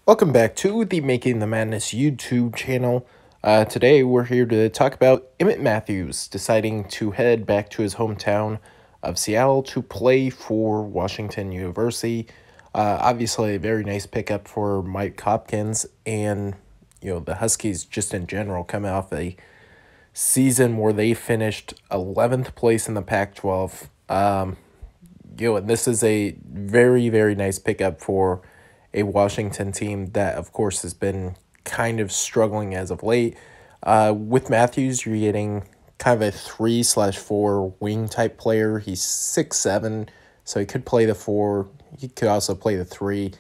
Welcome back to the Making the Madness YouTube channel. Today we're here to talk about Emmitt Matthews deciding to head back to his hometown of Seattle to play for Washington University. Obviously a very nice pickup for Mike Hopkins and the Huskies just in general, coming off a season where they finished 11th place in the Pac-12. And this is a very, very nice pickup for a Washington team that, of course, has been kind of struggling as of late. With Matthews, you're getting kind of a 3/4 wing type player. He's 6'7", so he could play the 4. He could also play the 3.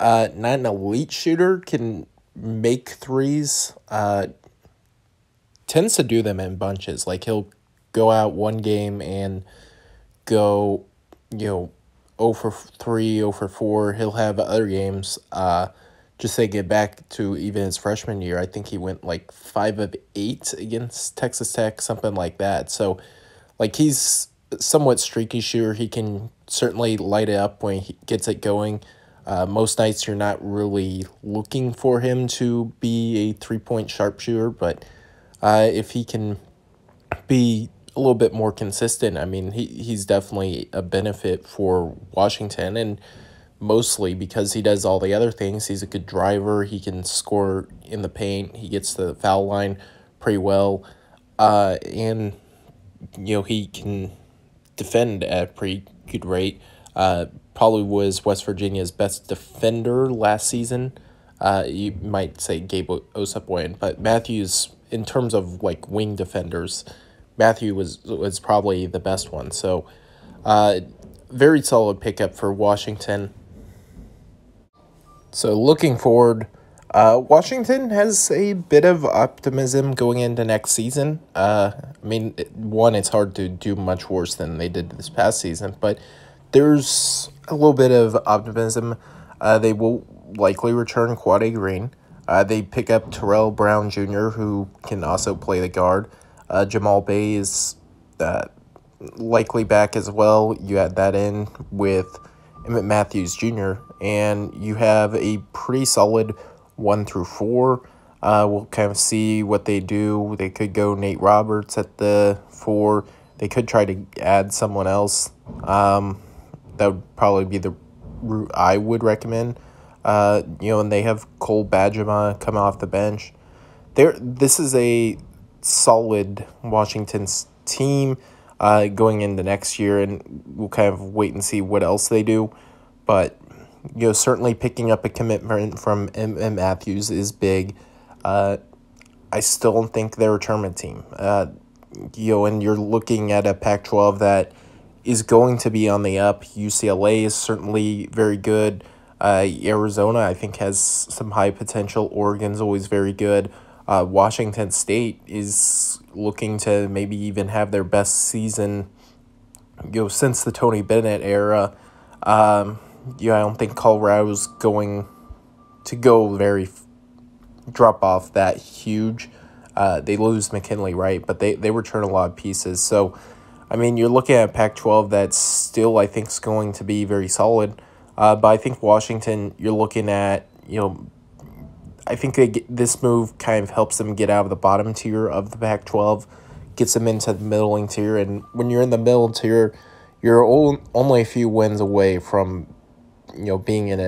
Not an elite shooter, can make threes. Tends to do them in bunches. Like, he'll go out one game and go, 0 for 3, 0 for 4. He'll have other games, just to get back to even his freshman year. I think he went like 5 of 8 against Texas Tech, something like that. So, like, he's somewhat streaky shooter. He can certainly light it up when he gets it going. Most nights you're not really looking for him to be a three-point sharpshooter, but if he can be a little bit more consistent, I mean, he's definitely a benefit for Washington, and mostly because he does all the other things. He's a good driver. He can score in the paint. He gets to the foul line pretty well, and he can defend at a pretty good rate. Probably was West Virginia's best defender last season. You might say Gabe Osabuoyen, but Matthews, in terms of like wing defenders, Matthew was probably the best one. So, very solid pickup for Washington. So, looking forward, Washington has a bit of optimism going into next season. I mean, it's hard to do much worse than they did this past season, but there's a little bit of optimism. They will likely return Quade Green. They pick up Terrell Brown Jr., who can also play the guard. Jamal Bay is likely back as well. You add that in with Emmitt Matthews Jr., and you have a pretty solid 1 through 4. We'll kind of see what they do. They could go Nate Roberts at the 4. They could try to add someone else. That would probably be the route I would recommend. And they have Cole Bajema coming off the bench. This is a solid Washington's team going into next year, and we'll kind of wait and see what else they do. But certainly picking up a commitment from Emmitt Matthews is big. I still don't think they're a tournament team. And you're looking at a Pac-12 that is going to be on the up. UCLA is certainly very good. Arizona, I think, has some high potential. Oregon's always very good. Washington State is looking to maybe even have their best season, since the Tony Bennett era. I don't think Colorado's going to go drop off that huge. They lose McKinley, right? But they return a lot of pieces. So, I mean, you're looking at Pac-12 that's still, I think, is going to be very solid. But I think Washington, you're looking at, I think this move kind of helps them get out of the bottom tier of the Pac-12, gets them into the middling tier. And when you're in the middle tier, you're only a few wins away from, being in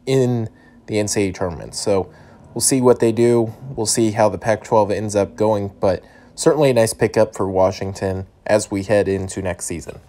the NCAA tournament. So we'll see what they do. We'll see how the Pac-12 ends up going. But certainly a nice pickup for Washington as we head into next season.